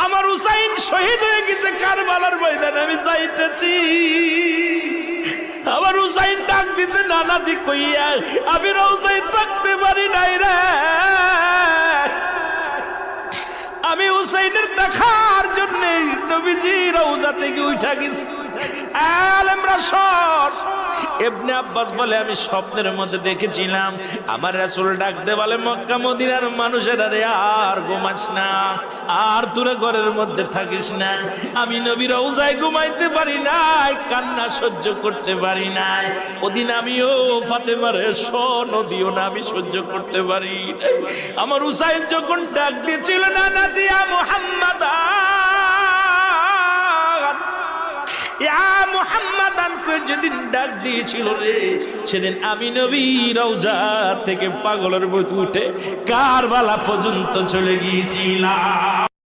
আমার হুসাইন শহীদ হয়ে গেছে কারবালার ময়দানে, আমি যাইতেছি। আমার হুসাইন ডাক দিছে নানাজি কইয়া, আমি রওজায় থাকতে পারি নাই রে। আমি হুসাইনের দেখার জন্য নবীজি রওজা থেকে উঠা গেছি। আলেমরা সব ইবনে আব্বাস বলে আমি স্বপ্নের মধ্যে দেখেছিলাম আমার রাসূল ডাক দে বলে, মক্কা মদিনার মানুষেরা রে আর ঘুমাস না, আর তোরা ঘরের মধ্যে থাকিস না। আমি নবীর রওজায় ঘুমাইতে পারি নাই, কান্না সহ্য করতে পারি নাই। ওদিন আমিও ফাতেমার নদীও না আমি সহ্য করতে পারি নাই। আমার হুসাইন যখন ডাক দিয়েছিল না নাজিয়া মুহাম্মাদ যেদিন ডাক দিয়েছিল রে, সেদিন আমি নবী রওজা থেকে পাগলের মতো উঠে কারবালা পর্যন্ত চলে গিয়েছিলাম।